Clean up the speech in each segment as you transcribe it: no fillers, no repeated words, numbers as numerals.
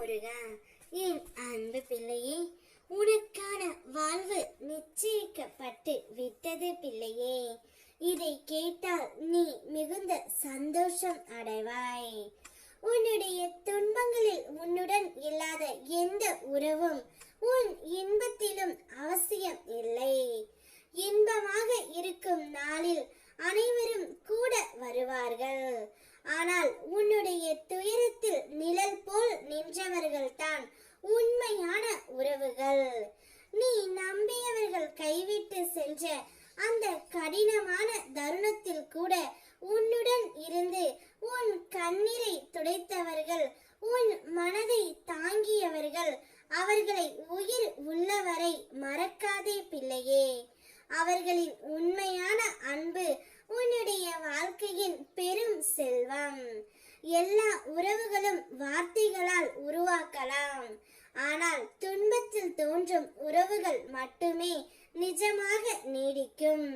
முருகா, என் அன்பு பிள்ளையே, உனக்கான வாழ்வு நிச்சயிக்கப்பட்டு விட்டது பிள்ளையே. இதை கேட்டால் நீ மிகுந்த சந்தோஷம் அடைவாய். உன்னுடைய துன்பங்களில் உன்னுடன் இல்லாத எந்த உறவும் உன் இன்பத்திலும் அவசியம் இல்லை. இன்பமாக இருக்கும் நாளில் அனைவரும் கூட வருவார்கள். ஆனால் உன்னுடைய துயரத்தில் நிழல் போல் நின்றவர்கள் தான் உண்மையான உறவுகள். நீ நம்பியவர்கள் கைவிட்டு சென்ற அந்த கடினமான தருணத்தில் கூட உன்னுடன் இருந்து உன் கண்ணீரை துடைத்தவர்கள், உன் மனதை தாங்கியவர்கள், அவர்களை உயிர் உள்ளவரை மறக்காதே பிள்ளையே. அவர்களின் உண்மையான அன்பு உன்னுடைய வாழ்க்கையின் பெரும் செல்வம். எல்லா உறவுகளும் வார்த்தைகளால் உருவாக்கலாம், ஆனால் துன்பத்தில் தோன்றும் உறவுகள் மட்டுமே நிஜமாக நீடிக்கும்.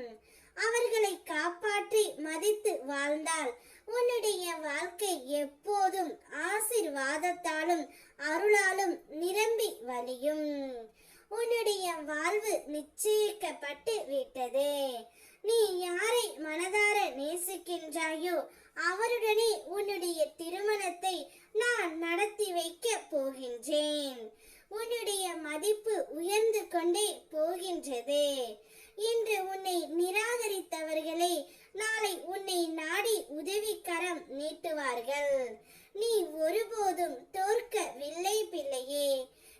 அவர்களை காப்பாற்றி மதித்து வாழ்ந்தால் உன்னுடைய வாழ்க்கை எப்போதும் ஆசீர்வாதத்தாலும் அருளாலும் நிரம்பி வழியும். உன்னுடைய வாழ்வு நிச்சயிக்கப்பட்டு விட்டது. நீ யாரை மனதார நேசிக்கின்றாயோ அவருடனே உன்னுடைய திருமணத்தை நான் நடத்தி வைக்க போகின்றேன். உன்னுடைய மதிப்பு உயர்ந்து கொண்டே போகின்றது. இன்று உன்னை நிராகரித்தவர்களே நாளை உன்னை நாடி உதவிக்கரம் நீட்டுவார்கள். நீ ஒருபோதும் தோற்கவில்லை பிள்ளையே.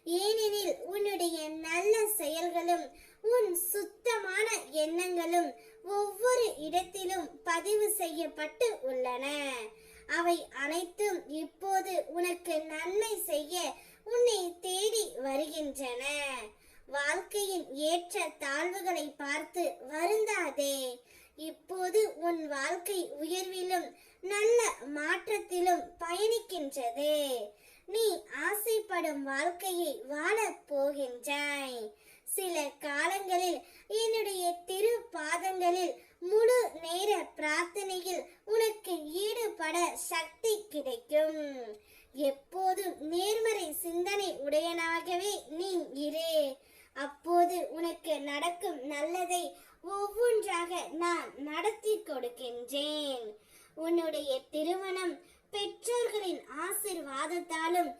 ஏனெனில் உன்னுடைய நல்ல செயல்களும் உன் சுத்தமான எண்ணங்களும் ஒவ்வொரு இடத்திலும் பதிவு செய்யப்பட்டு உள்ளன. அவை அனைத்தும் இப்போது உனக்கு நன்மை செய்ய உன்னை தேடி வருகின்றன. வாழ்க்கையின் ஏற்ற தாழ்வுகளை பார்த்து வருந்தாதே. இப்போது உன் வாழ்க்கை உயர்விலும் நல்ல மாற்றத்திலும் பயணிக்கின்றது. நீ ஆசைப்படும் வாழ்க்கையை வாழப் போகின்றாய். சில காலங்களில் என்னுடைய திரு பாதங்களில் முழு நேர பிரார்த்தனையில் உனக்கு ஈடுபட சக்தி கிடைக்கும். எப்போதும் நேர்மறை சிந்தனை உடையனாகவே நீ இரு. அப்போது உனக்கு நடக்கும் நல்லதை ஒவ்வொன்றாக நான் நடத்தி கொடுக்கின்றேன். உன்னுடைய திருமணம் பெற்றோர்களின் ஆசீர்வாதத்தாலும்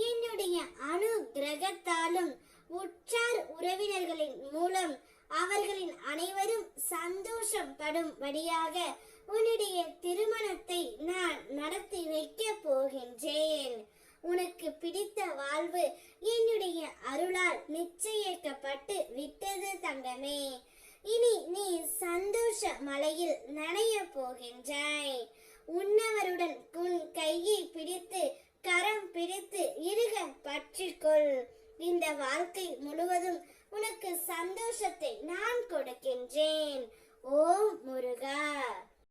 என்னுடைய அனுகிரகத்தாலும் உற்றார் உறவினர்களின் மூலம் அவர்களின் அனைவரும் சந்தோஷம் படும்படியாக உன்னுடைய திருமணத்தை நான் நடத்தி வைக்க போகின்றேன். உனக்கு பிடித்த வாழ்வு என்னுடைய அருளால் நிச்சயிக்கப்பட்டு விட்டது தங்கமே. இனி நீ சந்தோஷ மலையில் நனைய போகின்றாய். உன்னவருடன் உன் கையை பிடித்து கரம் பிடித்து இறுக பற்றிக்கொள். இந்த வாழ்க்கை முழுவதும் உனக்கு சந்தோஷத்தை நான் கொடுக்கின்றேன். ஓம் முருகா.